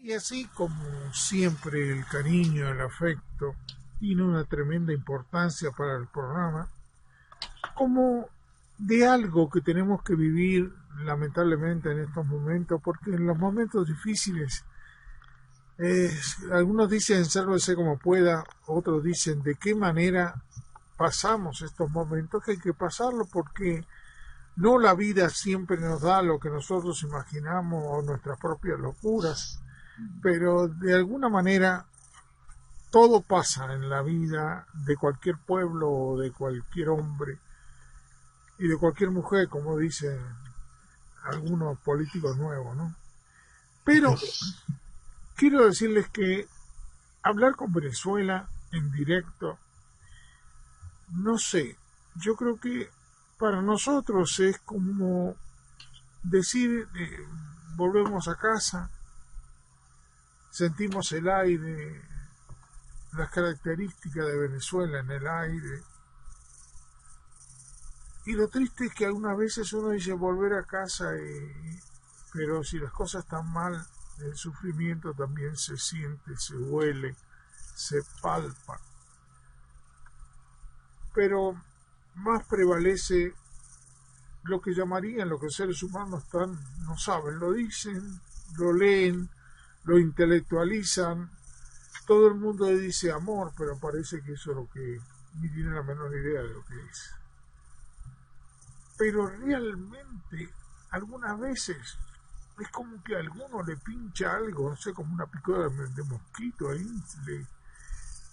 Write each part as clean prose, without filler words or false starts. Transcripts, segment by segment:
Y así como siempre el cariño, el afecto tiene una tremenda importancia para el programa, como de algo que tenemos que vivir lamentablemente en estos momentos, porque en los momentos difíciles algunos dicen sálvese como pueda, otros dicen de qué manera pasamos estos momentos, que hay que pasarlo porque no la vida siempre nos da lo que nosotros imaginamos o nuestras propias locuras, pero de alguna manera todo pasa en la vida de cualquier pueblo o de cualquier hombre y de cualquier mujer, como dicen algunos políticos nuevos, ¿no? Pero quiero decirles que hablar con Venezuela en directo, no sé, yo creo que para nosotros es como decir, volvemos a casa, sentimos el aire, las características de Venezuela en el aire. Y lo triste es que algunas veces uno dice volver a casa, pero si las cosas están mal, el sufrimiento también se siente, se huele, se palpa. Pero más prevalece lo que llamarían, lo que los seres humanos no saben, lo dicen, lo leen, lo intelectualizan. Todo el mundo dice amor, pero parece que eso es lo que ni tiene la menor idea de lo que es. Pero realmente, algunas veces, es como que a alguno le pincha algo, no sé, como una picadura de mosquito ahí.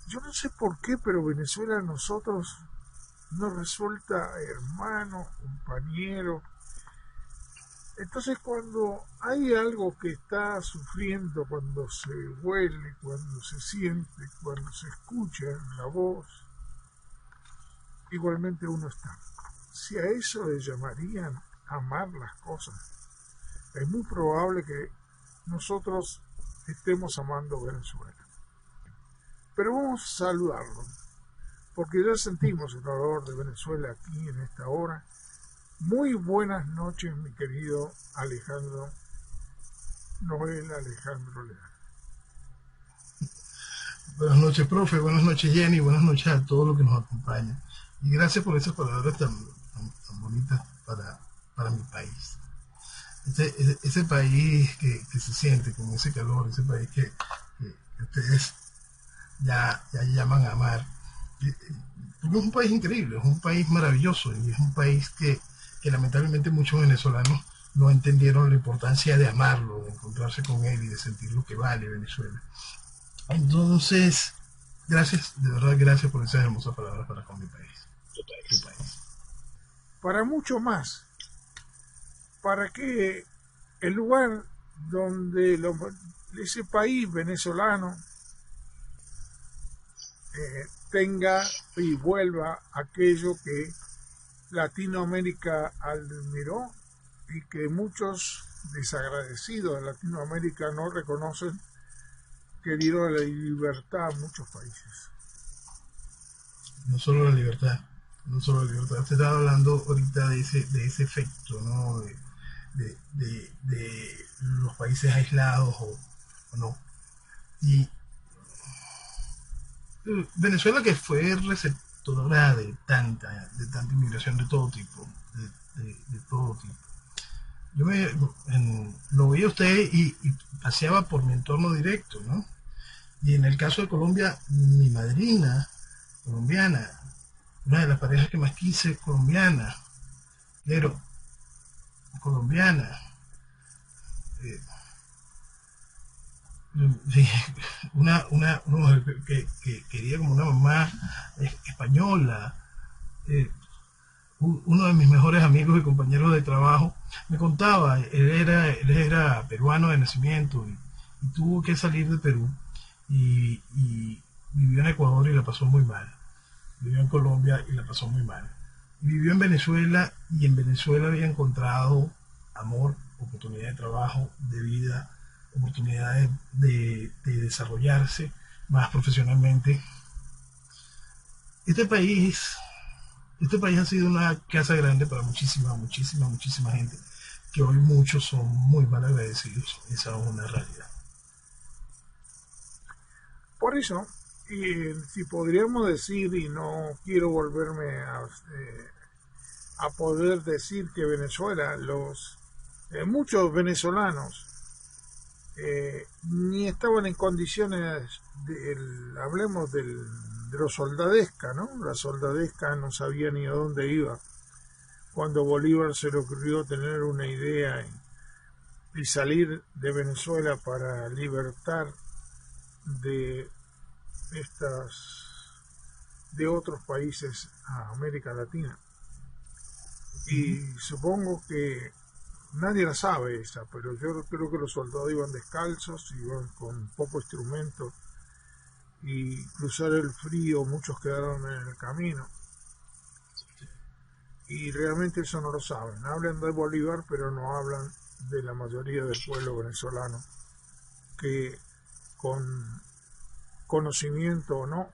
Yo no sé por qué, pero Venezuela a nosotros nos resulta hermano, compañero. Entonces cuando hay algo que está sufriendo, cuando se huele, cuando se siente, cuando se escucha la voz, igualmente uno está. Si a eso le llamarían amar las cosas, es muy probable que nosotros estemos amando Venezuela. Pero vamos a saludarlo, porque ya sentimos el olor de Venezuela aquí en esta hora. Muy buenas noches, mi querido Alejandro Noel Alejandro Leal. Buenas noches, profe, buenas noches, Jenny, buenas noches a todos los que nos acompañan. Y gracias por esas palabras tan bonitas para mi país. Ese país que se siente con ese calor, ese país que ustedes ya llaman a amar. Porque es un país increíble, es un país maravilloso y es un país que lamentablemente muchos venezolanos no entendieron la importancia de amarlo, de encontrarse con él y de sentir lo que vale Venezuela. Entonces, gracias, de verdad, gracias por esas hermosas palabras para con mi país. Tu país. Para mucho más, para que el lugar donde ese país venezolano tenga y vuelva aquello que Latinoamérica admiró y que muchos desagradecidos de Latinoamérica no reconocen, que dieron la libertad a muchos países. No solo la libertad. Usted estaba hablando ahorita de ese efecto, ¿no? De los países aislados o no. Y Venezuela, que fue receptora de tanta inmigración de todo tipo, de todo tipo. Yo lo veía usted y paseaba por mi entorno directo, ¿no? Y en el caso de Colombia, mi madrina colombiana, una de las parejas que más quise, colombiana, pero colombiana, una mujer que quería como una mamá española. Uno de mis mejores amigos y compañeros de trabajo me contaba, él era peruano de nacimiento y tuvo que salir de Perú y vivió en Ecuador y la pasó muy mal. Vivió en Colombia y la pasó muy mal. Vivió en Venezuela y en Venezuela había encontrado amor, oportunidad de trabajo, de vida, oportunidades de desarrollarse más profesionalmente. Este país ha sido una casa grande para muchísima gente, que hoy muchos son muy mal agradecidos. Esa es una realidad. Por eso, si podríamos decir, y no quiero volverme a poder decir que Venezuela, muchos venezolanos ni estaban en condiciones, hablemos de los soldadesca, ¿no? La soldadesca no sabía ni a dónde iba cuando Bolívar se le ocurrió tener una idea y salir de Venezuela para libertar de de otros países a América Latina. Y supongo que nadie la sabe esa, pero yo creo que los soldados iban descalzos, iban con poco instrumento, y cruzar el frío, muchos quedaron en el camino. Y realmente eso no lo saben. Hablan de Bolívar, pero no hablan de la mayoría del pueblo venezolano, que con conocimiento o no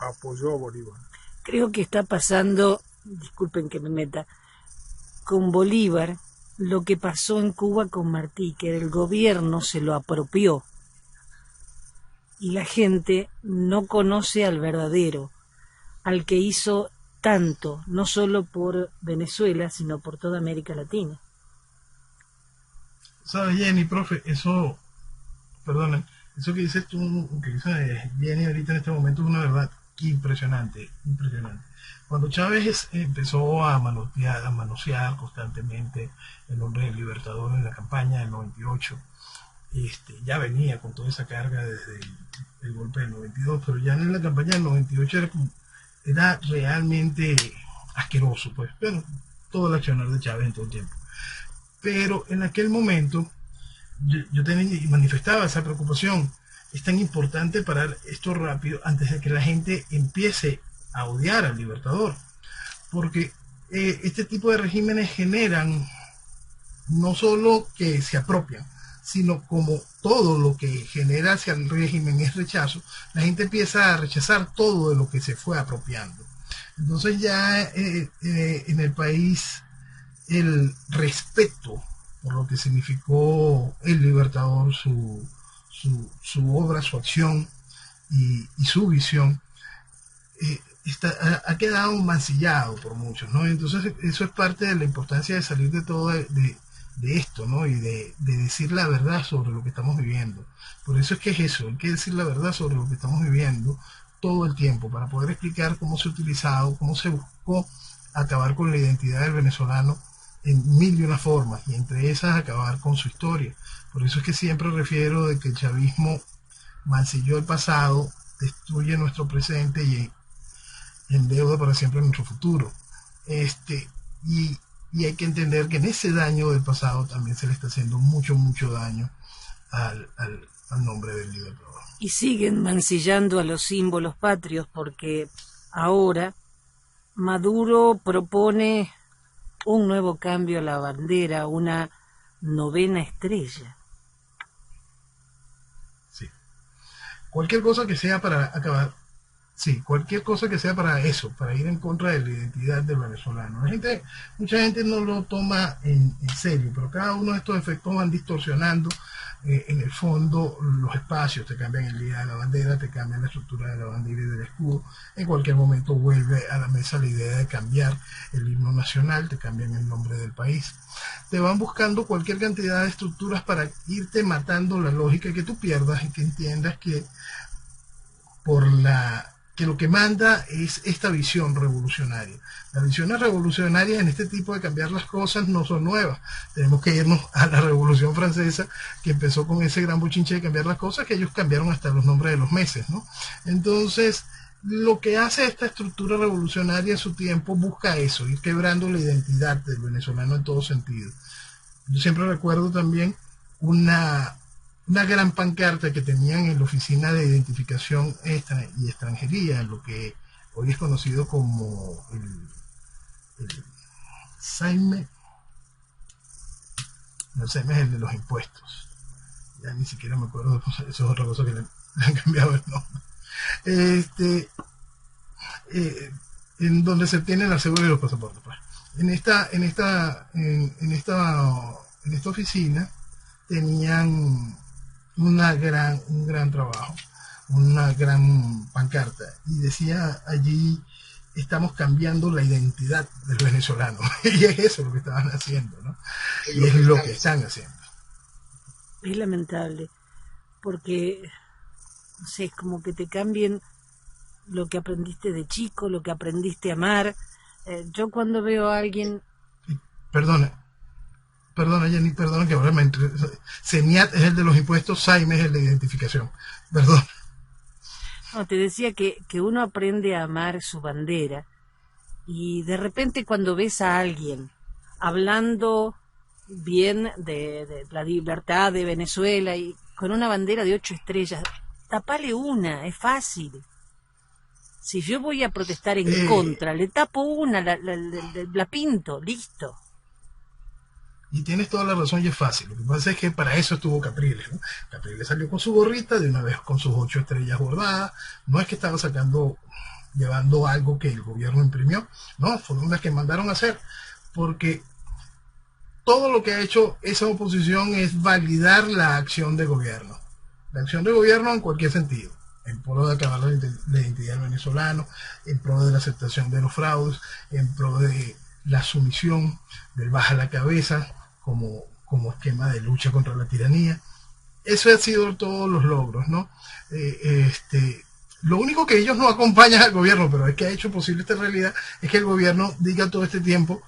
apoyó a Bolívar. Creo que está pasando, disculpen que me meta, con Bolívar lo que pasó en Cuba con Martí, que el gobierno se lo apropió y la gente no conoce al verdadero, al que hizo tanto, no solo por Venezuela, sino por toda América Latina. ¿Sabes, Jenny, profe? Eso que dices tú, que dice Jenny ahorita en este momento es una verdad impresionante, impresionante. Cuando Chávez empezó a manosear constantemente el nombre del Libertador en la campaña del 98, ya venía con toda esa carga desde el golpe del 92, pero ya en la campaña del 98 era realmente asqueroso, pues, pero todo el accionar de Chávez en todo el tiempo. Pero en aquel momento yo tenía y manifestaba esa preocupación. Es tan importante parar esto rápido antes de que la gente empiece a odiar al Libertador, porque este tipo de regímenes generan no solo que se apropian, sino como todo lo que genera hacia el régimen es rechazo, la gente empieza a rechazar todo de lo que se fue apropiando. Entonces ya en el país el respeto por lo que significó el Libertador, su obra, su acción y su visión, ha quedado mancillado por muchos, ¿no? Entonces eso es parte de la importancia de salir de todo de esto, ¿no? Y de decir la verdad sobre lo que estamos viviendo. Por eso es que es eso, hay que decir la verdad sobre lo que estamos viviendo todo el tiempo, para poder explicar cómo se ha utilizado, cómo se buscó acabar con la identidad del venezolano en mil y una formas, y entre esas acabar con su historia. Por eso es que siempre refiero de que el chavismo mancilló el pasado, destruye nuestro presente y endeuda para siempre nuestro futuro. Y hay que entender que en ese daño del pasado también se le está haciendo mucho daño al nombre del Libertador. Y siguen mancillando a los símbolos patrios, porque ahora Maduro propone un nuevo cambio a la bandera, una 9ª estrella. Sí. Cualquier cosa que sea para acabar. Sí, cualquier cosa que sea para eso, para ir en contra de la identidad del venezolano. Mucha gente no lo toma en serio, pero cada uno de estos efectos van distorsionando en el fondo los espacios. Te cambian el día de la bandera, te cambian la estructura de la bandera y del escudo. En cualquier momento vuelve a la mesa la idea de cambiar el himno nacional, te cambian el nombre del país. Te van buscando cualquier cantidad de estructuras para irte matando la lógica y que tú pierdas y que entiendas que que lo que manda es esta visión revolucionaria. Las visiones revolucionarias en este tipo de cambiar las cosas no son nuevas. Tenemos que irnos a la Revolución Francesa, que empezó con ese gran bochinche de cambiar las cosas, que ellos cambiaron hasta los nombres de los meses, ¿no? Entonces, lo que hace esta estructura revolucionaria en su tiempo busca eso, ir quebrando la identidad del venezolano en todo sentido. Yo siempre recuerdo también una gran pancarta que tenían en la Oficina de Identificación y Extranjería, lo que hoy es conocido como el SAIME. No, el SAIME es el de los impuestos. Ya ni siquiera me acuerdo, eso es otra cosa que le han cambiado el nombre. En donde se obtienen la cédula y los pasaportes. Pues. En esta oficina tenían un gran trabajo, una gran pancarta y decía allí: estamos cambiando la identidad del venezolano. Y es eso lo que estaban haciendo, ¿no? Y es lo que están haciendo. Es lamentable, porque, no sé, es como que te cambien lo que aprendiste de chico, lo que aprendiste a amar. Yo cuando veo a alguien... Perdona Jenny, perdona que ahora me entre... Semiat es el de los impuestos, Saime es el de identificación. Perdón. No, te decía que uno aprende a amar su bandera y de repente cuando ves a alguien hablando bien de la libertad de Venezuela y con una bandera de 8 estrellas, tapale una, es fácil. Si yo voy a protestar en contra, le tapo una, la pinto, listo. Y tienes toda la razón y es fácil. Lo que pasa es que para eso estuvo Capriles, ¿no? Capriles salió con su gorrita, de una vez con sus 8 estrellas bordadas. No es que estaba llevando algo que el gobierno imprimió, no, fueron las que mandaron a hacer, porque todo lo que ha hecho esa oposición es validar la acción de gobierno. La acción de gobierno en cualquier sentido, en pro de acabar la identidad del venezolano, en pro de la aceptación de los fraudes, en pro de la sumisión, del baja la cabeza, como esquema de lucha contra la tiranía. Eso ha sido todos los logros, ¿no? Lo único que ellos no acompañan al gobierno, pero es que ha hecho posible esta realidad, es que el gobierno diga todo este tiempo: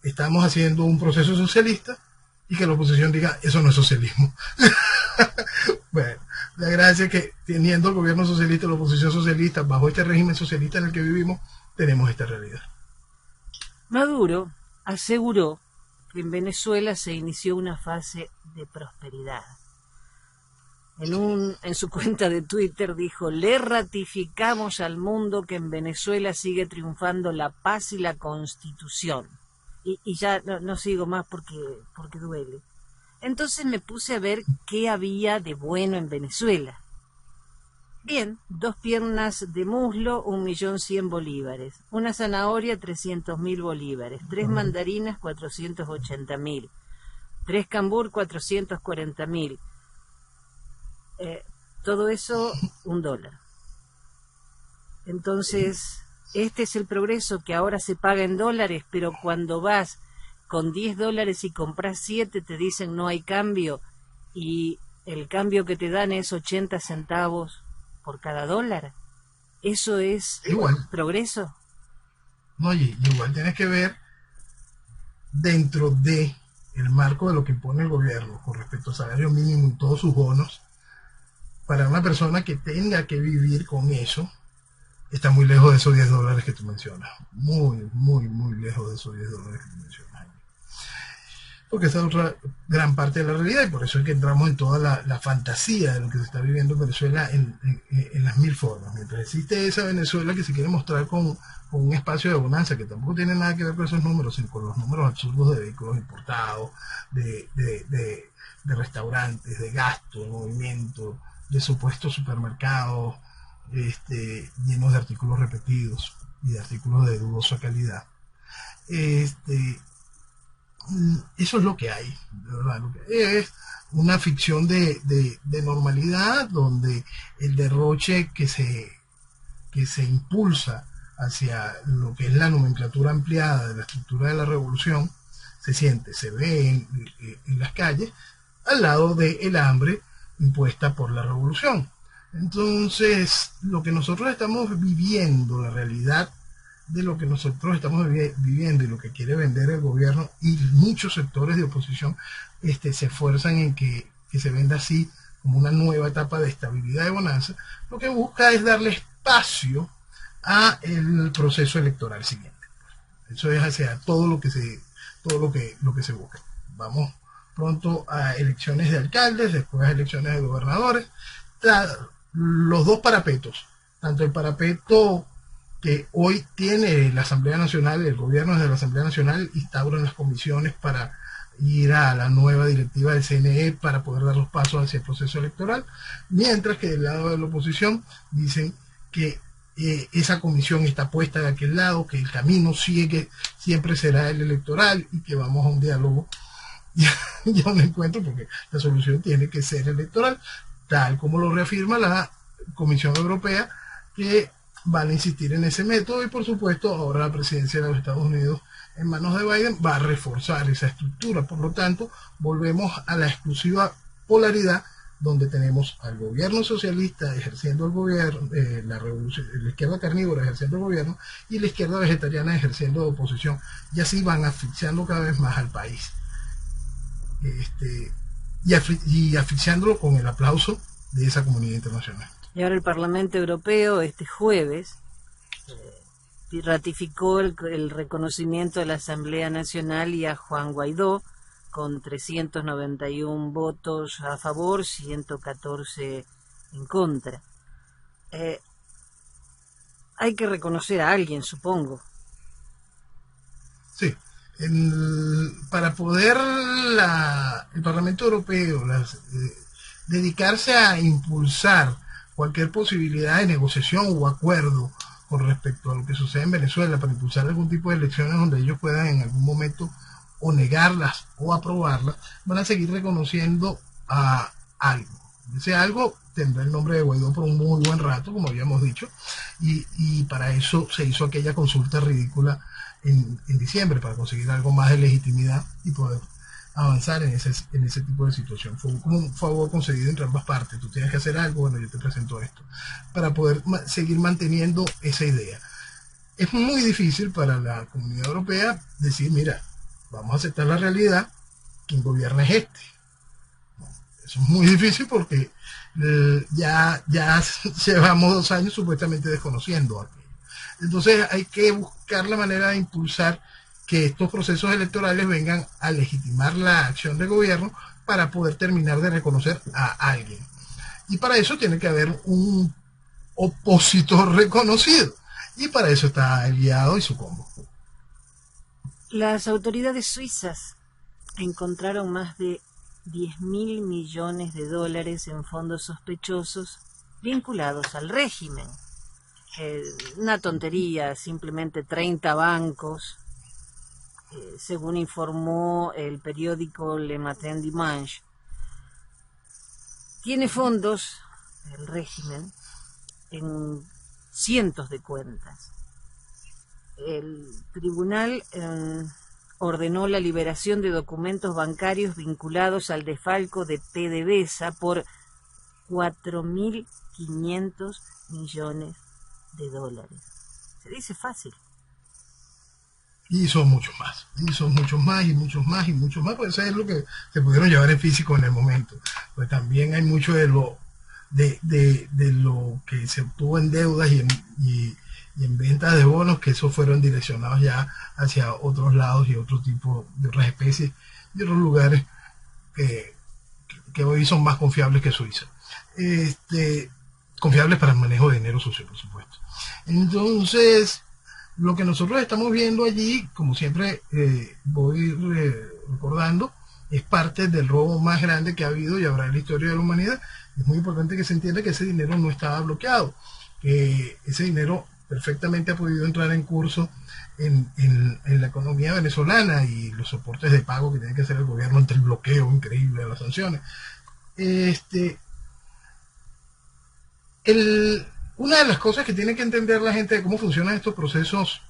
estamos haciendo un proceso socialista, y que la oposición diga: eso no es socialismo. Bueno, la gracia es que teniendo el gobierno socialista y la oposición socialista, bajo este régimen socialista en el que vivimos, tenemos esta realidad. Maduro aseguró que en Venezuela se inició una fase de prosperidad. En su cuenta de Twitter dijo: le ratificamos al mundo que en Venezuela sigue triunfando la paz y la Constitución. Y ya no sigo más porque duele. Entonces me puse a ver qué había de bueno en Venezuela. Bien, 2 piernas de muslo, 1.100.000 bolívares. Una zanahoria, 300.000 bolívares. 3 mandarinas, 480.000. 3 cambur, 440.000. Todo eso, $1. Entonces, este es el progreso, que ahora se paga en dólares, pero cuando vas con $10 y compras 7, te dicen no hay cambio, y el cambio que te dan es 80 centavos por cada dólar. ¿Eso es progreso? No, oye, igual tienes que ver dentro de el marco de lo que impone el gobierno con respecto al salario mínimo y todos sus bonos. Para una persona que tenga que vivir con eso, está muy lejos de esos $10 que tú mencionas. Muy, muy, muy lejos de esos $10 que tú mencionas. Porque esa es otra gran parte de la realidad, y por eso es que entramos en toda la fantasía de lo que se está viviendo en Venezuela en las 1000 formas. Mientras existe esa Venezuela que se quiere mostrar con un espacio de bonanza, que tampoco tiene nada que ver con esos números, sino con los números absurdos de vehículos importados, de restaurantes, de gasto, de movimiento, de supuestos supermercados llenos de artículos repetidos y de artículos de dudosa calidad. Eso es lo que hay, de verdad. Lo que es una ficción de normalidad, donde el derroche que se impulsa hacia lo que es la nomenclatura ampliada de la estructura de la revolución se ve en las calles, al lado del hambre impuesta por la revolución. Entonces, lo que nosotros estamos viviendo, la realidad de lo que nosotros estamos viviendo y lo que quiere vender el gobierno y muchos sectores de oposición se esfuerzan en que se venda así como una nueva etapa de estabilidad y bonanza, lo que busca es darle espacio a el proceso electoral siguiente. Eso es hacia todo lo que se busca. Vamos pronto a elecciones de alcaldes, después a elecciones de gobernadores. Los 2 parapetos, tanto el parapeto que hoy tiene la Asamblea Nacional, el gobierno desde la Asamblea Nacional instauran las comisiones para ir a la nueva directiva del CNE para poder dar los pasos hacia el proceso electoral, mientras que del lado de la oposición dicen que esa comisión está puesta de aquel lado, que el camino siempre será el electoral y que vamos a un diálogo y a un encuentro, porque la solución tiene que ser electoral, tal como lo reafirma la Comisión Europea que van a insistir en ese método, y por supuesto ahora la presidencia de los Estados Unidos en manos de Biden va a reforzar esa estructura. Por lo tanto, volvemos a la exclusiva polaridad, donde tenemos al gobierno socialista ejerciendo el gobierno, la izquierda carnívora ejerciendo el gobierno, y la izquierda vegetariana ejerciendo de oposición, y así van asfixiando cada vez más al país, y asfixiándolo con el aplauso de esa comunidad internacional. Y ahora el Parlamento Europeo este jueves ratificó el reconocimiento de la Asamblea Nacional y a Juan Guaidó, con 391 votos a favor, 114 en contra. Hay que reconocer a alguien, supongo. Sí. Para poder el Parlamento Europeo dedicarse a impulsar cualquier posibilidad de negociación o acuerdo con respecto a lo que sucede en Venezuela, para impulsar algún tipo de elecciones donde ellos puedan en algún momento o negarlas o aprobarlas, van a seguir reconociendo a algo. Ese algo tendrá el nombre de Guaidó por un muy buen rato, como habíamos dicho, y para eso se hizo aquella consulta ridícula en diciembre, para conseguir algo más de legitimidad y poder avanzar en ese tipo de situación. Fue como un favor concedido entre ambas partes. Tú tienes que hacer algo, bueno, yo te presento esto, para poder seguir manteniendo esa idea. Es muy difícil para la Comunidad Europea decir, mira, vamos a aceptar la realidad, quien gobierna es este. No, eso es muy difícil porque ya llevamos 2 años supuestamente desconociendo aquello. Entonces hay que buscar la manera de impulsar que estos procesos electorales vengan a legitimar la acción del gobierno para poder terminar de reconocer a alguien. Y para eso tiene que haber un opositor reconocido. Y para eso está el guiado y su combo. Las autoridades suizas encontraron más de 10.000 millones de dólares en fondos sospechosos vinculados al régimen. Una tontería, simplemente 30 bancos, según informó el periódico Le Matin Dimanche. Tiene fondos el régimen en cientos de cuentas. El tribunal ordenó la liberación de documentos bancarios vinculados al desfalco de PDVSA por 4.500 millones de dólares. Se dice fácil. Y son muchos más, y son muchos más, y muchos más, y muchos más, pues eso es lo que se pudieron llevar en físico en el momento. Pues también hay mucho de lo que se obtuvo en deudas y en ventas de bonos, que esos fueron direccionados ya hacia otros lados y otro tipo de otras especies y otros lugares que hoy son más confiables que Suiza. Confiables para el manejo de dinero sucio, por supuesto. Entonces, lo que nosotros estamos viendo allí, como siempre voy recordando, es parte del robo más grande que ha habido y habrá en la historia de la humanidad. Es muy importante que se entienda que ese dinero no estaba bloqueado, que ese dinero perfectamente ha podido entrar en curso en la economía venezolana y los soportes de pago que tiene que hacer el gobierno ante el bloqueo increíble de las sanciones. Una de las cosas que tiene que entender la gente de cómo funcionan estos procesos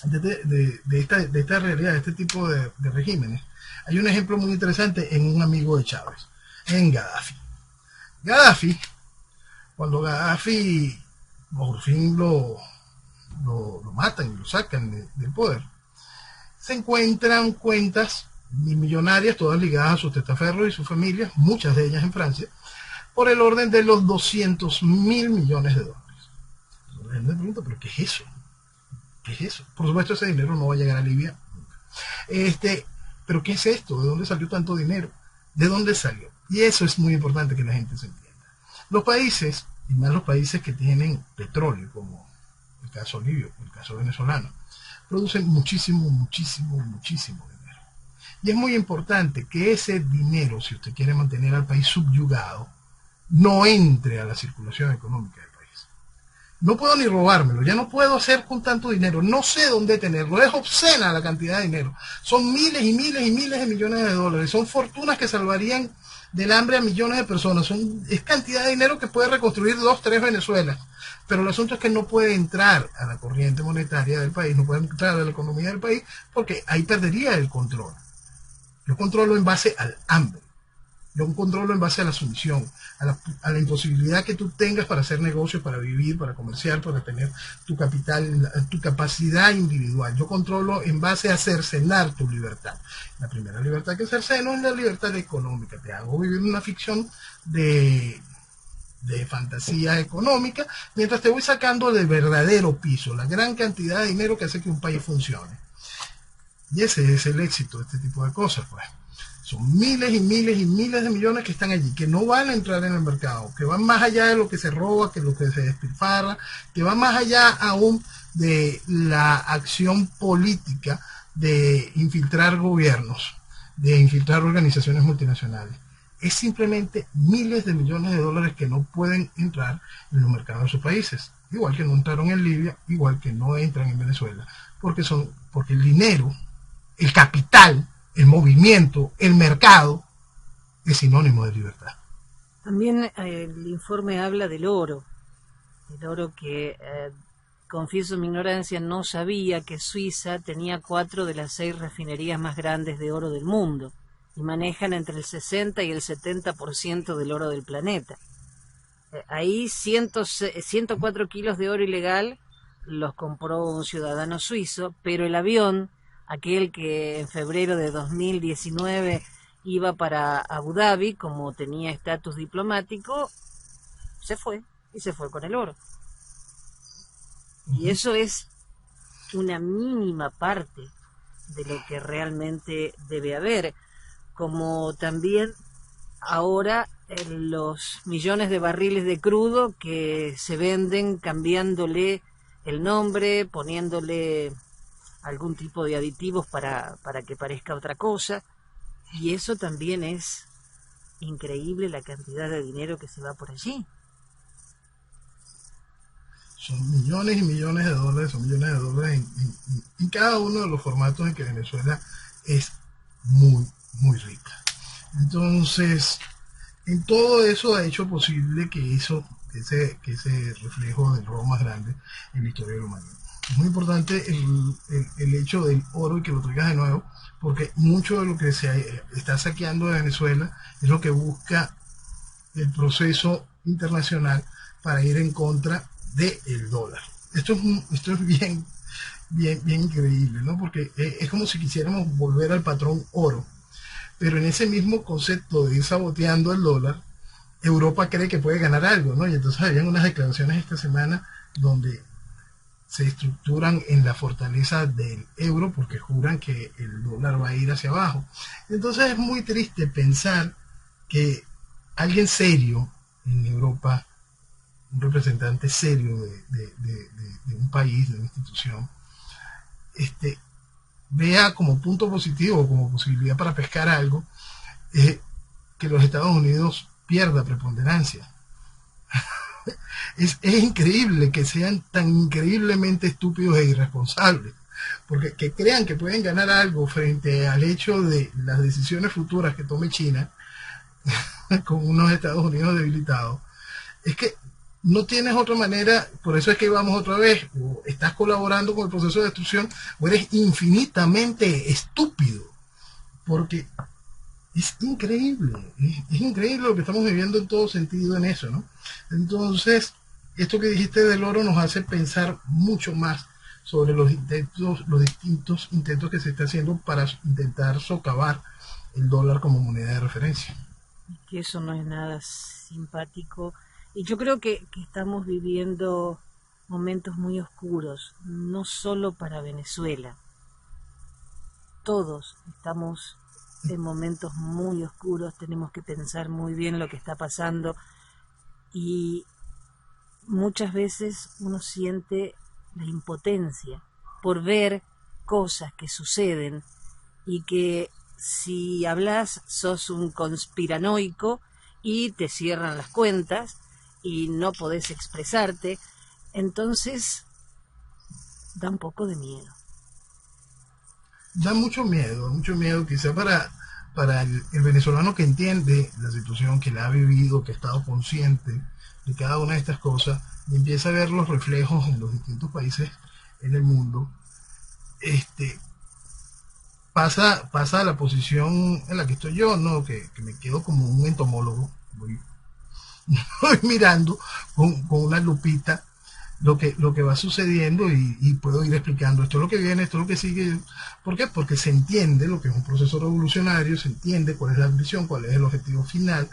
de esta realidad, de este tipo de regímenes, hay un ejemplo muy interesante en un amigo de Chávez, en Gaddafi. Gaddafi, cuando Gaddafi por fin lo matan y lo sacan del poder, se encuentran cuentas millonarias, todas ligadas a sus testaferros y sus familias, muchas de ellas en Francia, por el orden de los 200.000 millones de dólares. La gente me pregunta, ¿pero qué es eso? ¿Qué es eso? Por supuesto, ese dinero no va a llegar a Libia nunca. ¿Pero qué es esto? ¿De dónde salió tanto dinero? ¿De dónde salió? Y eso es muy importante que la gente se entienda. Los países, y más los países que tienen petróleo, como el caso libio, el caso venezolano, producen muchísimo dinero. Y es muy importante que ese dinero, si usted quiere mantener al país subyugado, no entre a la circulación económica del país. No puedo ni robármelo, ya no puedo hacer con tanto dinero, no sé dónde tenerlo, es obscena la cantidad de dinero. Son miles y miles y miles de millones de dólares, son fortunas que salvarían del hambre a millones de personas. Es cantidad de dinero que puede reconstruir 2, 3 Venezuelas. Pero el asunto es que no puede entrar a la corriente monetaria del país, no puede entrar a la economía del país, porque ahí perdería el control. Yo controlo en base al hambre. Yo controlo en base a la sumisión, a la imposibilidad que tú tengas para hacer negocios, para vivir, para comerciar, para tener tu capital, tu capacidad individual. Yo controlo en base a cercenar tu libertad. La primera libertad que cerceno es la libertad económica. Te hago vivir una ficción de fantasía económica, mientras te voy sacando del verdadero piso, la gran cantidad de dinero que hace que un país funcione. Y ese es el éxito de este tipo de cosas, pues. Son miles y miles y miles de millones que están allí, que no van a entrar en el mercado, que van más allá de lo que se roba, que lo que se despilfarra, que van más allá aún de la acción política de infiltrar gobiernos, de infiltrar organizaciones multinacionales. Es simplemente miles de millones de dólares que no pueden entrar en los mercados de sus países, igual que no entraron en Libia, igual que no entran en Venezuela, porque el dinero, el capital, el movimiento, el mercado, es sinónimo de libertad. También el informe habla del oro que, confieso mi ignorancia, no sabía que Suiza tenía 4 de las 6 refinerías más grandes de oro del mundo y manejan entre el 60 y el 70% del oro del planeta. Ahí 104 kilos de oro ilegal los compró un ciudadano suizo, pero el avión, aquel que en febrero de 2019 iba para Abu Dhabi, como tenía estatus diplomático, se fue con el oro. Y eso es una mínima parte de lo que realmente debe haber, como también ahora los millones de barriles de crudo que se venden cambiándole el nombre, poniéndole algún tipo de aditivos para que parezca otra cosa, y eso también es increíble, la cantidad de dinero que se va por allí. Son millones y millones de dólares, en cada uno de los formatos en que Venezuela es muy, muy rica. Entonces, en todo eso ha hecho posible que ese reflejo del robo más grande en la historia de la humanidad. Es muy importante el hecho del oro y que lo traigas de nuevo, porque mucho de lo que se está saqueando de Venezuela es lo que busca el proceso internacional para ir en contra del dólar. Esto es bien increíble, ¿no? Porque es como si quisiéramos volver al patrón oro, pero en ese mismo concepto de ir saboteando el dólar, Europa cree que puede ganar algo, ¿no? Y entonces habían unas declaraciones esta semana donde se estructuran en la fortaleza del euro porque juran que el dólar va a ir hacia abajo. Entonces es muy triste pensar que alguien serio en Europa, un representante serio de un país, de una institución, vea como punto positivo, como posibilidad para pescar algo, que los Estados Unidos pierda preponderancia. Es increíble que sean tan increíblemente estúpidos e irresponsables, porque que crean que pueden ganar algo frente al hecho de las decisiones futuras que tome China con unos Estados Unidos debilitados, es que no tienes otra manera. Por eso es que vamos otra vez: o estás colaborando con el proceso de destrucción o eres infinitamente estúpido, porque es increíble lo que estamos viviendo en todo sentido en eso, ¿no? Entonces, esto que dijiste del oro nos hace pensar mucho más sobre los distintos intentos que se está haciendo para intentar socavar el dólar como moneda de referencia. Que eso no es nada simpático, y yo creo que estamos viviendo momentos muy oscuros, no solo para Venezuela. Todos estamos en momentos muy oscuros, tenemos que pensar muy bien lo que está pasando, y muchas veces uno siente la impotencia por ver cosas que suceden y que si hablas sos un conspiranoico y te cierran las cuentas y no podés expresarte. Entonces da un poco de miedo. Da mucho miedo quizá para para el venezolano que entiende la situación, que la ha vivido, que ha estado consciente de cada una de estas cosas y empieza a ver los reflejos en los distintos países en el mundo, pasa a la posición en la que estoy yo, ¿no? Que me quedo como un entomólogo, voy mirando con una lupita lo que va sucediendo y puedo ir explicando esto es lo que viene, esto es lo que sigue. ¿Por qué? Porque se entiende lo que es un proceso revolucionario, se entiende cuál es la ambición, cuál es el objetivo final,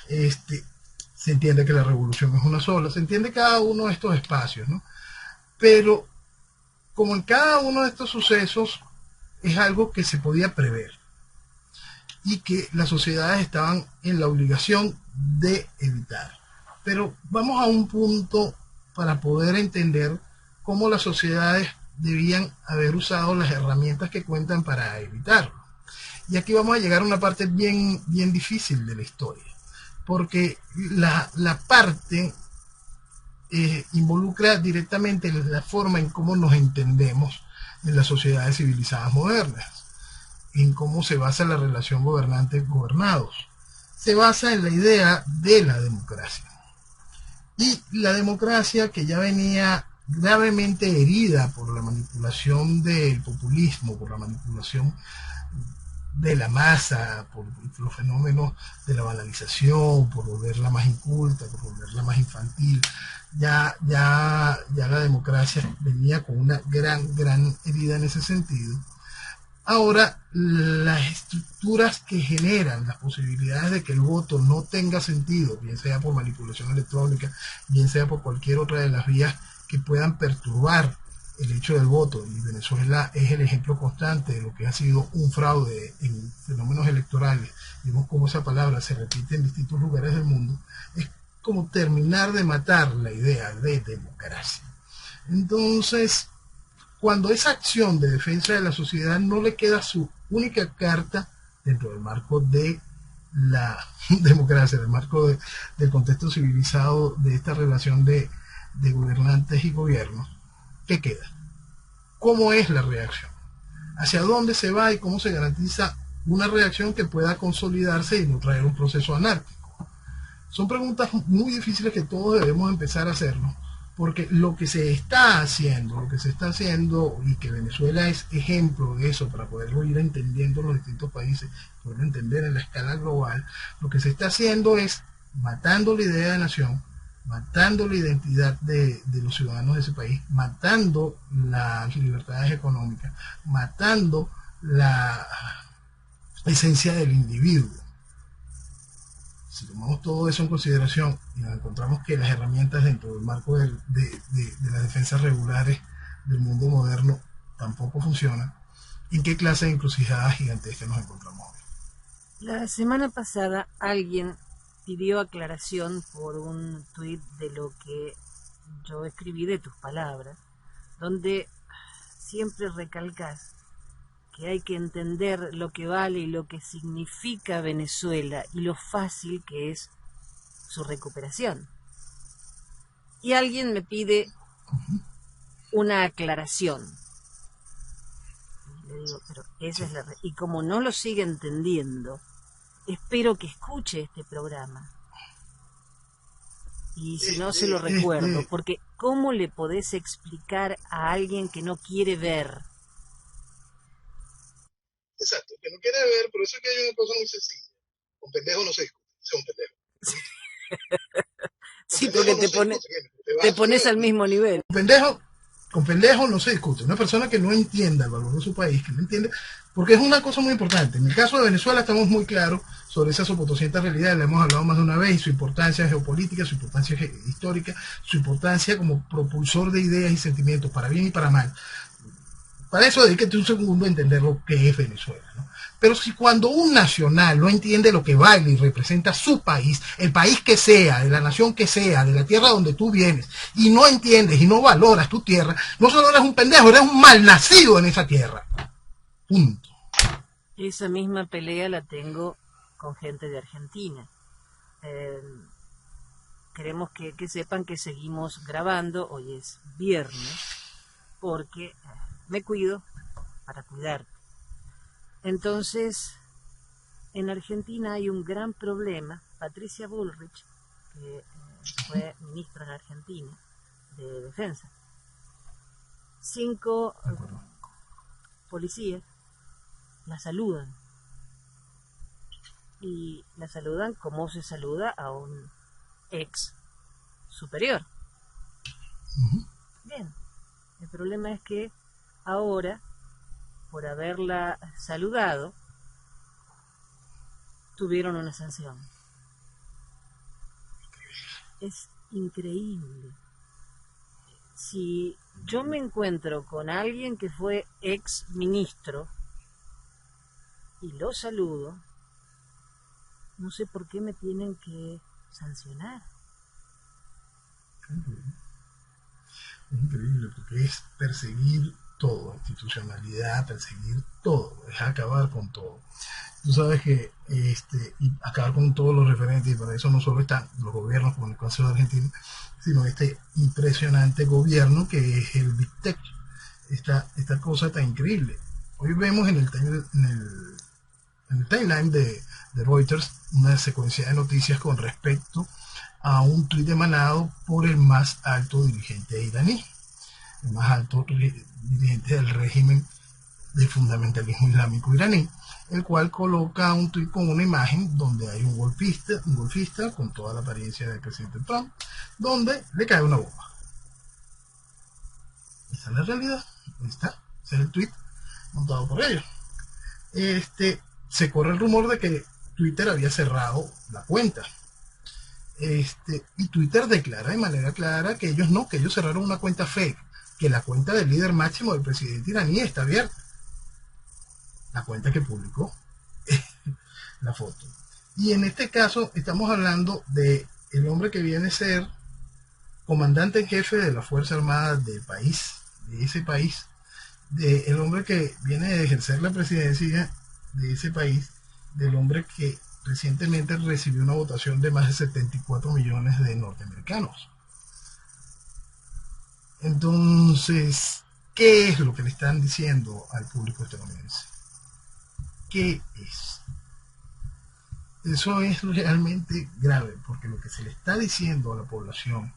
se entiende que la revolución es una sola, se entiende cada uno de estos espacios, ¿no? Pero como en cada uno de estos sucesos es algo que se podía prever y que las sociedades estaban en la obligación de evitar. Pero vamos a un punto para poder entender cómo las sociedades debían haber usado las herramientas que cuentan para evitarlo. Y aquí vamos a llegar a una parte bien difícil de la historia, porque la parte involucra directamente la forma en cómo nos entendemos en las sociedades civilizadas modernas, en cómo se basa la relación gobernantes-gobernados. Se basa en la idea de la democracia. Y la democracia, que ya venía gravemente herida por la manipulación del populismo, por la manipulación de la masa, por los fenómenos de la banalización, por volverla más inculta, por volverla más infantil, ya la democracia venía con una gran herida en ese sentido. Ahora, las estructuras que generan las posibilidades de que el voto no tenga sentido, bien sea por manipulación electrónica, bien sea por cualquier otra de las vías que puedan perturbar el hecho del voto, y Venezuela es el ejemplo constante de lo que ha sido un fraude en fenómenos electorales, vemos cómo esa palabra se repite en distintos lugares del mundo, es como terminar de matar la idea de democracia. Entonces, cuando esa acción de defensa de la sociedad no le queda su única carta dentro del marco de la democracia, del marco del contexto civilizado de esta relación de gobernantes y gobiernos, ¿qué queda? ¿Cómo es la reacción? ¿Hacia dónde se va y cómo se garantiza una reacción que pueda consolidarse y no traer un proceso anárquico? Son preguntas muy difíciles que todos debemos empezar a hacernos, porque lo que se está haciendo y que Venezuela es ejemplo de eso para poderlo ir entendiendo en los distintos países, poderlo entender en la escala global, lo que se está haciendo es matando la idea de nación, matando la identidad de los ciudadanos de ese país, matando las libertades económicas, matando la esencia del individuo. Si tomamos todo eso en consideración y nos encontramos que las herramientas dentro del marco de las defensas regulares del mundo moderno tampoco funcionan, ¿en qué clase de encrucijada gigantesca nos encontramos hoy? La semana pasada alguien pidió aclaración por un tuit de lo que yo escribí de tus palabras, donde siempre recalcas que hay que entender lo que vale y lo que significa Venezuela y lo fácil que es su recuperación. Y alguien me pide una aclaración. Y le digo, pero esa es la... Y como no lo sigue entendiendo, espero que escuche este programa. Y si no, se lo recuerdo, porque ¿cómo le podés explicar a alguien que no quiere ver? Exacto, que no quiere ver, por eso es que hay una cosa muy sencilla. Con pendejo no se discute, es un pendejo. Sí, porque te pones al mismo nivel. Con pendejo no se discute. Una persona que no entienda el valor de su país, que no entiende, porque es una cosa muy importante. En el caso de Venezuela estamos muy claros sobre esa sopotosciente realidad, la hemos hablado más de una vez, y su importancia geopolítica, su importancia histórica, su importancia como propulsor de ideas y sentimientos, para bien y para mal. Para eso dedíquete un segundo a entender lo que es Venezuela, ¿no? Pero si cuando un nacional no entiende lo que vale y representa su país, el país que sea, de la nación que sea, de la tierra donde tú vienes, y no entiendes y no valoras tu tierra, no solo eres un pendejo, eres un malnacido en esa tierra. Punto. Esa misma pelea la tengo con gente de Argentina. Queremos que sepan que seguimos grabando, hoy es viernes, porque me cuido para cuidarte. Entonces, en Argentina hay un gran problema. Patricia Bullrich, que fue ministra en Argentina de Defensa, 5 policías la saludan. Y la saludan como se saluda a un ex superior. Bien, el problema es que ahora, por haberla saludado, tuvieron una sanción. Es increíble. Si yo me encuentro con alguien que fue ex ministro y lo saludo, no sé por qué me tienen que sancionar. Es increíble porque es perseguir todo, institucionalidad, perseguir todo, es acabar con todo. Tú sabes que y acabar con todos los referentes, y para eso no solo están los gobiernos como el Consejo de Argentina, sino este impresionante gobierno que es el Big Tech, esta cosa tan increíble. Hoy vemos en el timeline de Reuters una secuencia de noticias con respecto a un tuit emanado por el más alto dirigente iraní, el más alto dirigente del régimen de fundamentalismo islámico iraní, el cual coloca un tuit con una imagen donde hay un golfista con toda la apariencia del presidente Trump, donde le cae una bomba. Esa es la realidad, ahí está, ese es el tuit montado por ellos. Se corre el rumor de que Twitter había cerrado la cuenta. Y Twitter declara de manera clara que ellos cerraron una cuenta fake, que la cuenta del líder máximo del presidente iraní está abierta. La cuenta que publicó la foto. Y en este caso estamos hablando de el hombre que viene a ser comandante en jefe de la Fuerza Armada del país, de ese país, de el hombre que viene a ejercer la presidencia de ese país, del hombre que recientemente recibió una votación de más de 74 millones de norteamericanos. Entonces, ¿qué es lo que le están diciendo al público estadounidense? ¿Qué es? Eso es realmente grave, porque lo que se le está diciendo a la población,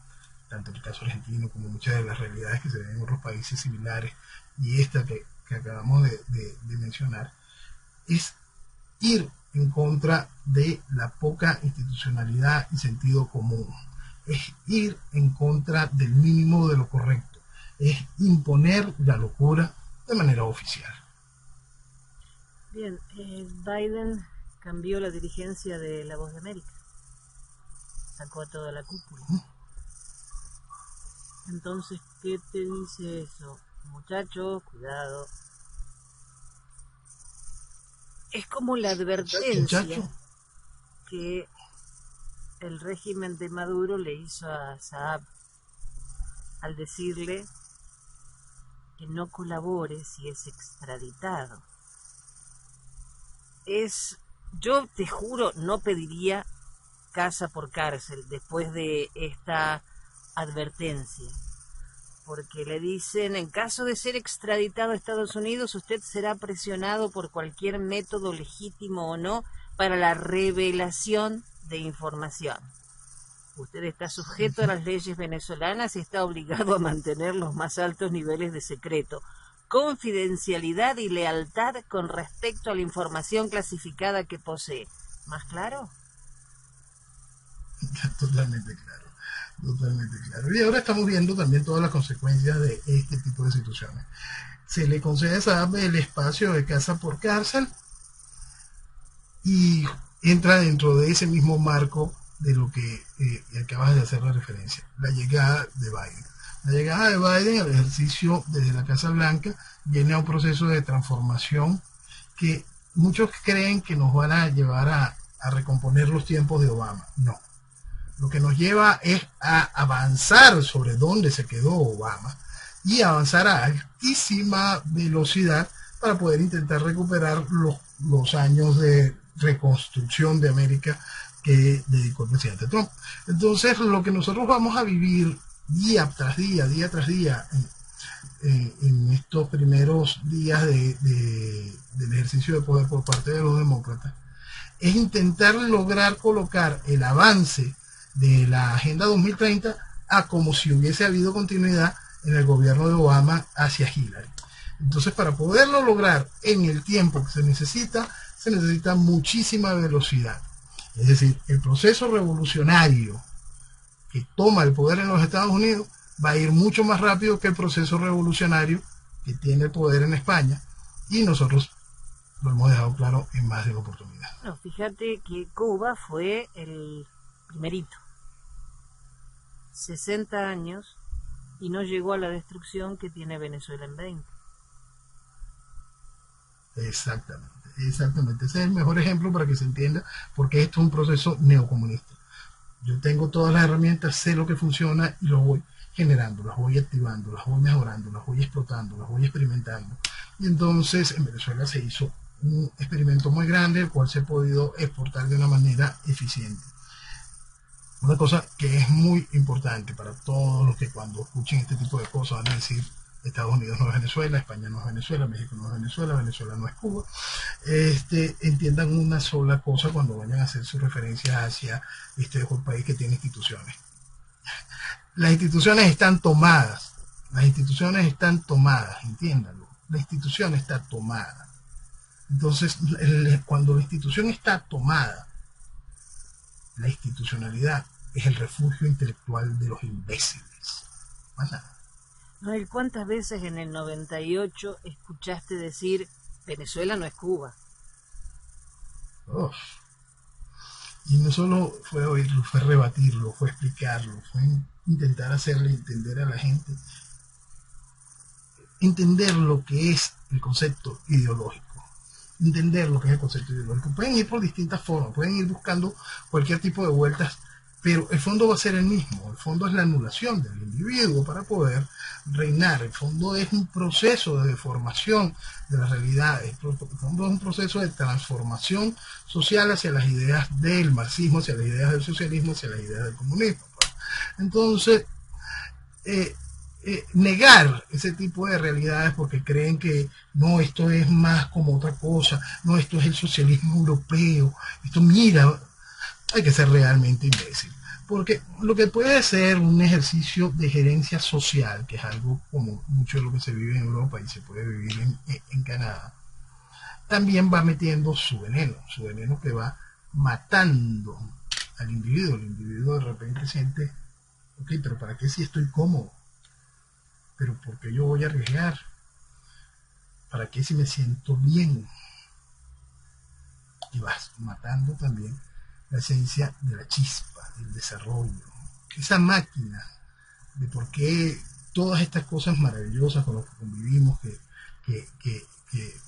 tanto en el caso argentino como muchas de las realidades que se ven en otros países similares, y esta que acabamos de mencionar, es ir en contra de la poca institucionalidad y sentido común, es ir en contra del mínimo de lo correcto, es imponer la locura de manera oficial. Bien, Biden cambió la dirigencia de La Voz de América, sacó a toda la cúpula. Entonces, ¿qué te dice eso? Muchachos, cuidado. Es como la advertencia que el régimen de Maduro le hizo a Saab al decirle que no colabore si es extraditado. Yo te juro, no pediría casa por cárcel después de esta advertencia, porque le dicen, en caso de ser extraditado a Estados Unidos, usted será presionado por cualquier método legítimo o no para la revelación de información. Usted está sujeto a las leyes venezolanas y está obligado a mantener los más altos niveles de secreto, confidencialidad y lealtad con respecto a la información clasificada que posee. ¿Más claro? Totalmente claro. Totalmente claro. Y ahora estamos viendo también todas las consecuencias de este tipo de situaciones. Se le concede a Saab el espacio de casa por cárcel y entra dentro de ese mismo marco de lo que acabas de hacer la referencia, la llegada de Biden. La llegada de Biden al ejercicio desde la Casa Blanca viene a un proceso de transformación que muchos creen que nos van a llevar a recomponer los tiempos de Obama. No. Lo que nos lleva es a avanzar sobre donde se quedó Obama y avanzar a altísima velocidad para poder intentar recuperar los años de reconstrucción de América que dedicó el presidente Trump. Entonces, lo que nosotros vamos a vivir día tras día, en estos primeros días del ejercicio de poder por parte de los demócratas, es intentar lograr colocar el avance de la Agenda 2030 a como si hubiese habido continuidad en el gobierno de Obama hacia Hillary. Entonces, para poderlo lograr en el tiempo que se necesita muchísima velocidad. Es decir, el proceso revolucionario que toma el poder en los Estados Unidos va a ir mucho más rápido que el proceso revolucionario que tiene el poder en España, y nosotros lo hemos dejado claro en más de una oportunidad. No, fíjate que Cuba fue el primerito. 60 años y no llegó a la destrucción que tiene Venezuela en 20. Exactamente. Ese es el mejor ejemplo para que se entienda porque esto es un proceso neocomunista. Yo tengo todas las herramientas, sé lo que funciona y lo voy generando, las voy activando, las voy mejorando, las voy explotando, las voy experimentando. Y entonces en Venezuela se hizo un experimento muy grande, el cual se ha podido exportar de una manera eficiente. Una cosa que es muy importante para todos los que cuando escuchen este tipo de cosas van a decir: Estados Unidos no es Venezuela, España no es Venezuela, México no es Venezuela, Venezuela no es Cuba. Entiendan una sola cosa cuando vayan a hacer sus referencias hacia este es un país que tiene instituciones. Las instituciones están tomadas, entiéndanlo, la institución está tomada. Entonces, cuando la institución está tomada, la institucionalidad es el refugio intelectual de los imbéciles. Más nada. Noel, ¿cuántas veces en el 98 escuchaste decir Venezuela no es Cuba? Oh. Y no solo fue oírlo, fue rebatirlo, fue explicarlo, fue intentar hacerle entender a la gente, entender lo que es el concepto ideológico. Pueden ir por distintas formas, pueden ir buscando cualquier tipo de vueltas, pero el fondo va a ser el mismo. El fondo es la anulación del individuo para poder reinar. El fondo es un proceso de deformación de las realidades. El fondo es un proceso de transformación social hacia las ideas del marxismo, hacia las ideas del socialismo, hacia las ideas del comunismo. Entonces, negar ese tipo de realidades porque creen que no, esto es más como otra cosa, no, esto es el socialismo europeo, esto mira, hay que ser realmente imbécil, porque lo que puede ser un ejercicio de gerencia social, que es algo como mucho de lo que se vive en Europa y se puede vivir en Canadá, también va metiendo su veneno que va matando al individuo. El individuo de repente siente, ok, pero ¿para qué si estoy cómodo? Pero ¿por qué yo voy a arriesgar? ¿Para qué si me siento bien? Y vas matando también la esencia de la chispa, del desarrollo, esa máquina de por qué todas estas cosas maravillosas con las que convivimos, que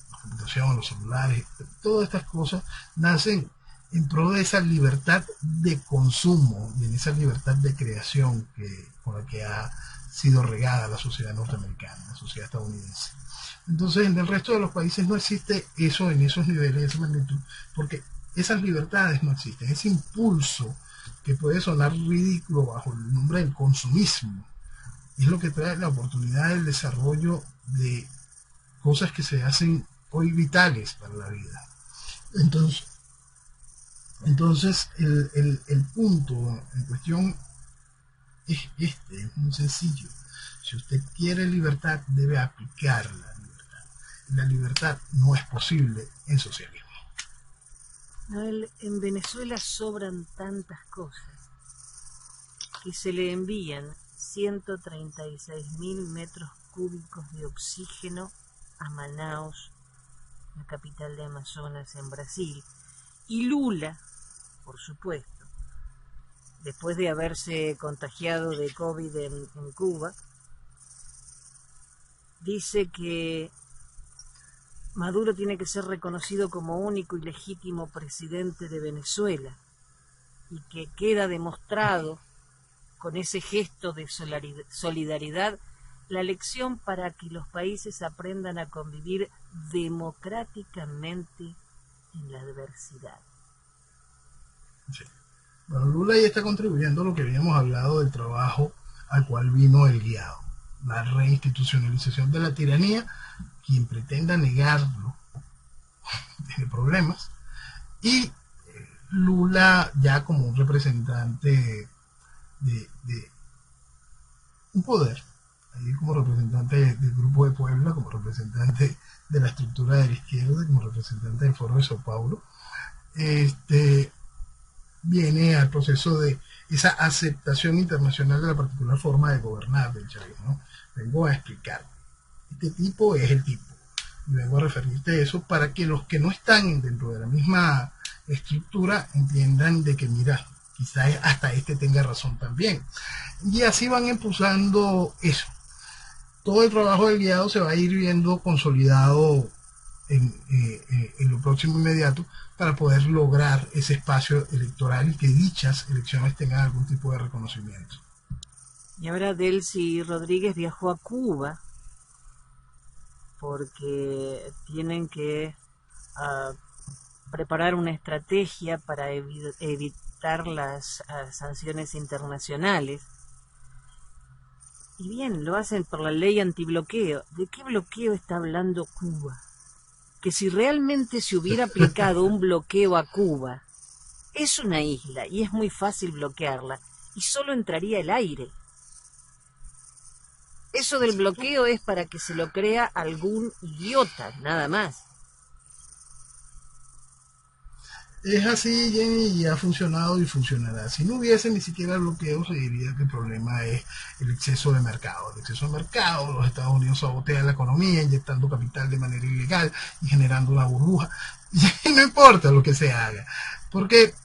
la computación, los celulares, todas estas cosas nacen en pro de esa libertad de consumo y en esa libertad de creación con la que ha sido regada la sociedad norteamericana, la sociedad estadounidense. Entonces, en el resto de los países no existe eso en esos niveles, esa magnitud, porque esas libertades no existen. Ese impulso que puede sonar ridículo bajo el nombre del consumismo es lo que trae la oportunidad del desarrollo de cosas que se hacen hoy vitales para la vida. Entonces el punto en cuestión es muy sencillo. Si usted quiere libertad, debe aplicar la libertad. La libertad no es posible en socialismo. Noel, en Venezuela sobran tantas cosas que se le envían 136.000 metros cúbicos de oxígeno a Manaus, la capital de Amazonas en Brasil. Y Lula, por supuesto, después de haberse contagiado de COVID en Cuba, dice que Maduro tiene que ser reconocido como único y legítimo presidente de Venezuela y que queda demostrado con ese gesto de solidaridad la lección para que los países aprendan a convivir democráticamente en la adversidad. Sí. Bueno, Lula ya está contribuyendo a lo que habíamos hablado del trabajo al cual vino el guiado, la reinstitucionalización de la tiranía. Quien pretenda negarlo tiene problemas, y Lula ya como un representante de un poder, ahí como representante del Grupo de Puebla, como representante de la estructura de la izquierda, como representante del Foro de Sao Paulo, viene al proceso de esa aceptación internacional de la particular forma de gobernar del chavismo. Vengo a explicar, este tipo es el tipo, y vengo a referirte a eso para que los que no están dentro de la misma estructura entiendan de que mira, quizás hasta tenga razón también, y así van impulsando eso. Todo el trabajo del guiado se va a ir viendo consolidado en lo próximo inmediato para poder lograr ese espacio electoral y que dichas elecciones tengan algún tipo de reconocimiento. Y ahora Delcy Rodríguez viajó a Cuba porque tienen que preparar una estrategia para evitar las sanciones internacionales. Y bien, lo hacen por la ley antibloqueo. ¿De qué bloqueo está hablando Cuba? Que si realmente se hubiera aplicado un bloqueo a Cuba, es una isla y es muy fácil bloquearla y solo entraría el aire. Eso del bloqueo es para que se lo crea algún idiota, nada más. Es así, Jenny, y ha funcionado y funcionará. Si no hubiese ni siquiera bloqueo, se diría que el problema es el exceso de mercado. El exceso de mercado, los Estados Unidos sabotean la economía, inyectando capital de manera ilegal y generando una burbuja. Y no importa lo que se haga. Porque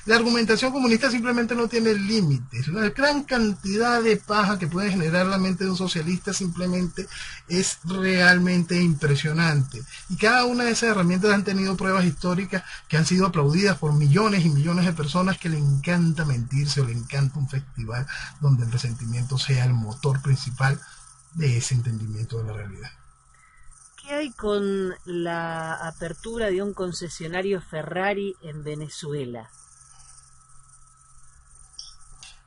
la argumentación comunista simplemente no tiene límites. La gran cantidad de paja que puede generar la mente de un socialista simplemente es realmente impresionante. Y cada una de esas herramientas han tenido pruebas históricas que han sido aplaudidas por millones y millones de personas que le encanta mentirse o le encanta un festival donde el resentimiento sea el motor principal de ese entendimiento de la realidad. ¿Qué hay con la apertura de un concesionario Ferrari en Venezuela?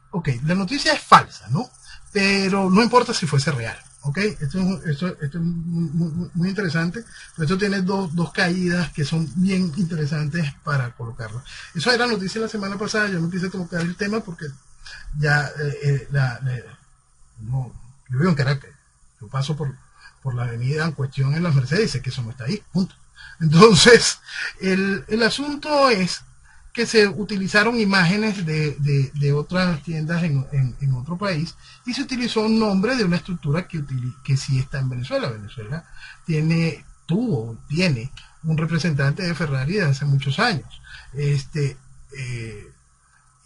Ok, la noticia es falsa, ¿no? Pero no importa si fuese real, ¿ok? Esto es muy interesante, pero esto tiene dos caídas que son bien interesantes para colocarlo. Eso era noticia la semana pasada, yo no quise colocar el tema porque ya no, yo vivo en Caracas, yo paso por la avenida en cuestión en las Mercedes, sé que eso no está ahí, punto. Entonces, el asunto es que se utilizaron imágenes de otras tiendas en otro país y se utilizó un nombre de una estructura que sí está en Venezuela. Venezuela tiene un representante de Ferrari desde hace muchos años.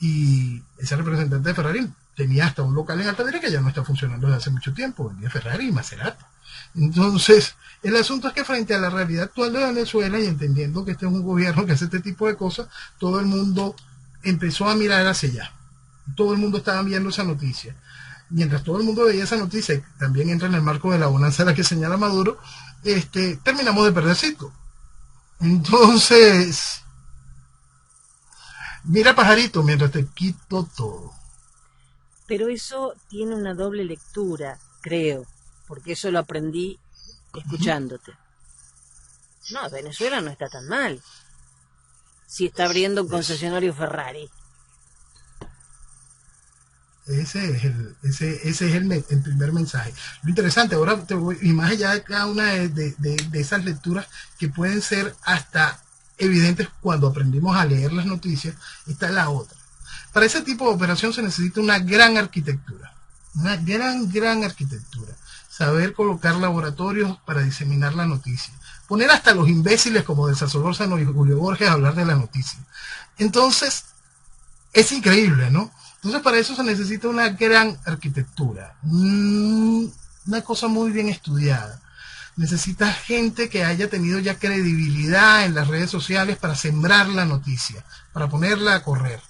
Y ese representante de Ferrari tenía hasta un local en Altamira que ya no está funcionando desde hace mucho tiempo, vendía Ferrari y Maserati. Entonces, el asunto es que frente a la realidad actual de Venezuela y entendiendo que este es un gobierno que hace este tipo de cosas, todo el mundo empezó a mirar hacia allá. Todo el mundo estaba viendo esa noticia. Mientras todo el mundo veía esa noticia, y también entra en el marco de la bonanza a la que señala Maduro, terminamos de perder Citgo. Entonces, mira pajarito mientras te quito todo. Pero eso tiene una doble lectura, creo, porque eso lo aprendí escuchándote. No, Venezuela no está tan mal. Si está abriendo un concesionario Ferrari. Ese es el primer mensaje. Lo interesante, ahora te voy, y más allá de cada una de esas lecturas que pueden ser hasta evidentes cuando aprendimos a leer las noticias, está la otra. Para ese tipo de operación se necesita una gran arquitectura. Una gran arquitectura. Saber colocar laboratorios para diseminar la noticia. Poner hasta los imbéciles como Del Solórzano y Julio Borges a hablar de la noticia. Entonces, es increíble, ¿no? Entonces, para eso se necesita una gran arquitectura. Una cosa muy bien estudiada. Necesita gente que haya tenido ya credibilidad en las redes sociales para sembrar la noticia, para ponerla a correr.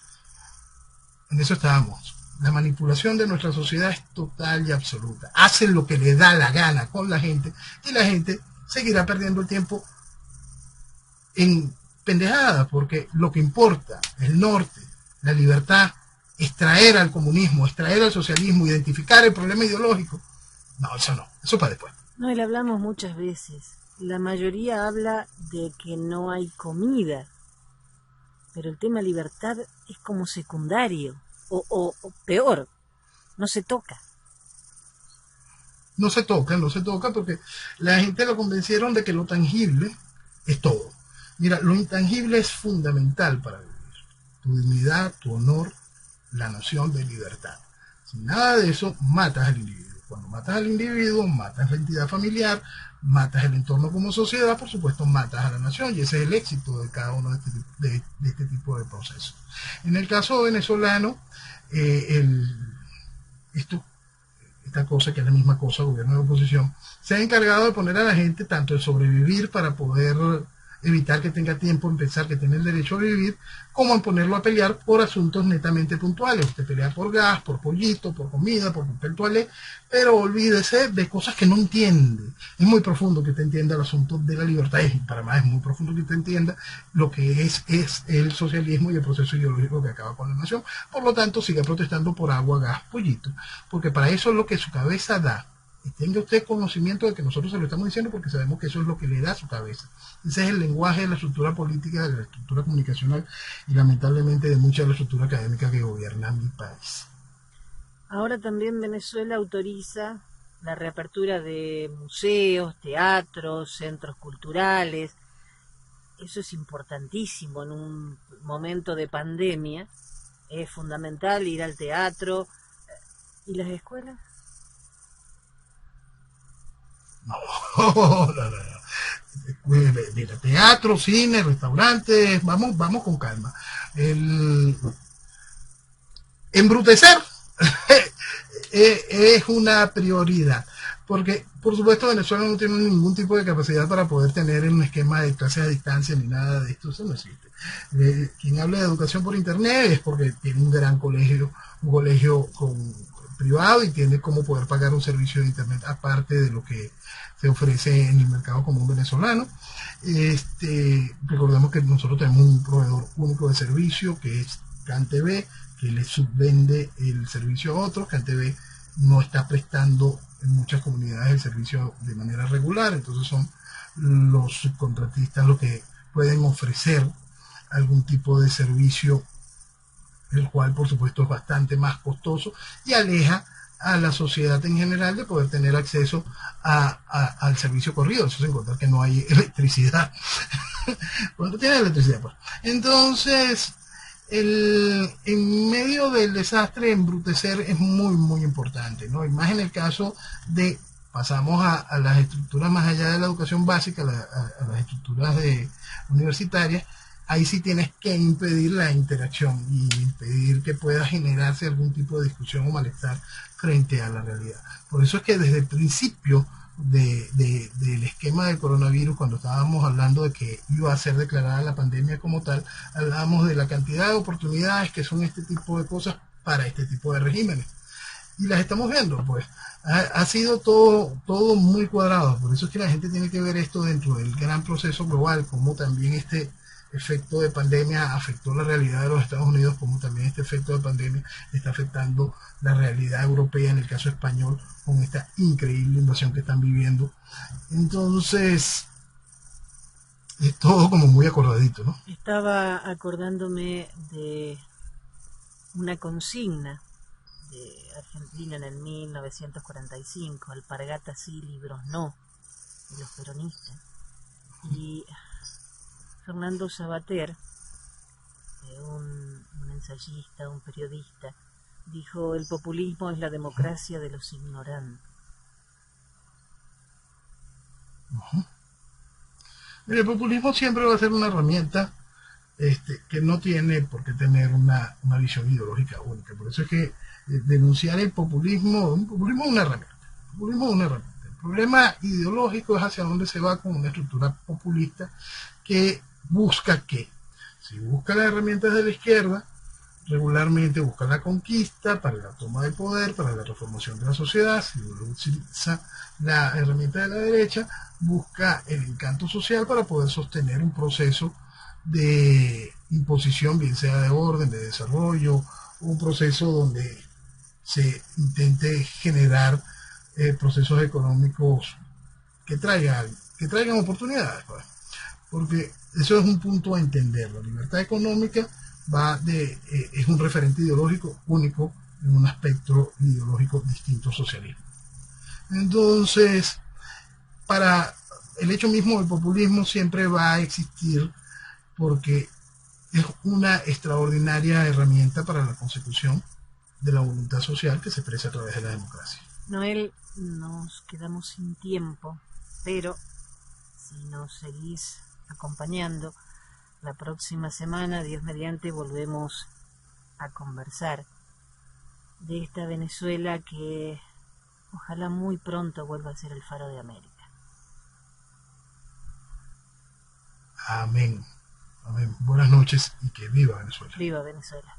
En eso estábamos. La manipulación de nuestra sociedad es total y absoluta. Hacen lo que le da la gana con la gente y la gente seguirá perdiendo el tiempo en pendejadas, porque lo que importa, el norte, la libertad, extraer al comunismo, extraer al socialismo, identificar el problema ideológico. No, eso para después. No, y le hablamos muchas veces. La mayoría habla de que no hay comida. pero el tema libertad es como secundario, o peor, no se toca. No se toca porque la gente lo convencieron de que lo tangible es todo. Mira, lo intangible es fundamental para vivir. Tu dignidad, tu honor, la noción de libertad. Sin nada de eso, matas al individuo. Cuando matas al individuo, matas la entidad familiar, matas el entorno como sociedad, por supuesto, matas a la nación, y ese es el éxito de cada uno de este tipo de procesos. En el caso venezolano, esta cosa, que es la misma cosa, gobierno de oposición, se ha encargado de poner a la gente tanto de sobrevivir para poder evitar que tenga tiempo en pensar que tiene el derecho a vivir, como en ponerlo a pelear por asuntos netamente puntuales. Usted pelea por gas, por pollito, por comida, por papel toalé, pero olvídese de cosas que no entiende. Es muy profundo que usted entienda el asunto de la libertad, y para más es muy profundo que usted entienda lo que es el socialismo y el proceso ideológico que acaba con la nación. Por lo tanto, siga protestando por agua, gas, pollito, porque para eso es lo que su cabeza da. Y tenga usted conocimiento de que nosotros se lo estamos diciendo porque sabemos que eso es lo que le da a su cabeza. Ese es el lenguaje de la estructura política, de la estructura comunicacional y lamentablemente de mucha de la estructura académica que gobierna mi país. Ahora también Venezuela autoriza la reapertura de museos, teatros, centros culturales. Eso es importantísimo en un momento de pandemia. Es fundamental ir al teatro. ¿Y las escuelas? No. Mira, teatro, cine, restaurantes, vamos con calma. Embrutecer es una prioridad, porque por supuesto Venezuela no tiene ningún tipo de capacidad para poder tener un esquema de clases a distancia ni nada de esto, eso no existe. Quien habla de educación por internet es porque tiene un gran colegio, un colegio privado, y tiene cómo poder pagar un servicio de internet aparte de lo que se ofrece en el mercado común venezolano. Recordemos que nosotros tenemos un proveedor único de servicio que es CanTV, que le subvende el servicio a otros. CanTV no está prestando en muchas comunidades el servicio de manera regular, entonces son los subcontratistas los que pueden ofrecer algún tipo de servicio, el cual por supuesto es bastante más costoso y aleja a la sociedad en general de poder tener acceso al servicio corrido. Eso sin contar que no hay electricidad. ¿Cuánto tiene electricidad? Pues entonces, en medio del desastre, embrutecer es muy, muy importante, ¿no? Y más en el caso de, pasamos a las estructuras más allá de la educación básica, a las estructuras universitarias. Ahí sí tienes que impedir la interacción y impedir que pueda generarse algún tipo de discusión o malestar frente a la realidad. Por eso es que desde el principio del esquema del coronavirus, cuando estábamos hablando de que iba a ser declarada la pandemia como tal, hablábamos de la cantidad de oportunidades que son este tipo de cosas para este tipo de regímenes. Y las estamos viendo, pues. Ha sido todo muy cuadrado. Por eso es que la gente tiene que ver esto dentro del gran proceso global, como también este efecto de pandemia afectó la realidad de los Estados Unidos, como también este efecto de pandemia está afectando la realidad europea, en el caso español, con esta increíble invasión que están viviendo. Entonces, es todo como muy acordadito, ¿no? Estaba acordándome de una consigna de Argentina en el 1945, alpargatas sí, libros no, de los peronistas. Y Fernando Savater, un ensayista, un periodista, dijo: el populismo es la democracia de los ignorantes. El populismo siempre va a ser una herramienta que no tiene por qué tener una visión ideológica única. Por eso es que denunciar el populismo es una herramienta. El populismo es una herramienta. El problema ideológico es hacia dónde se va con una estructura populista que busca que, si busca las herramientas de la izquierda, regularmente busca la conquista para la toma de poder, para la transformación de la sociedad. Si utiliza la herramienta de la derecha, busca el encanto social para poder sostener un proceso de imposición, bien sea de orden, de desarrollo, un proceso donde se intente generar procesos económicos que traigan oportunidades, pues. Porque Eso es un punto a entender. La libertad económica es un referente ideológico único en un aspecto ideológico distinto al socialismo. Entonces, para el hecho mismo del populismo siempre va a existir porque es una extraordinaria herramienta para la consecución de la voluntad social que se expresa a través de la democracia. Noel, nos quedamos sin tiempo, pero si nos seguís acompañando, la próxima semana, Dios mediante, volvemos a conversar de esta Venezuela que ojalá muy pronto vuelva a ser el faro de América. Amén. Amén. Buenas noches y que viva Venezuela. Viva Venezuela.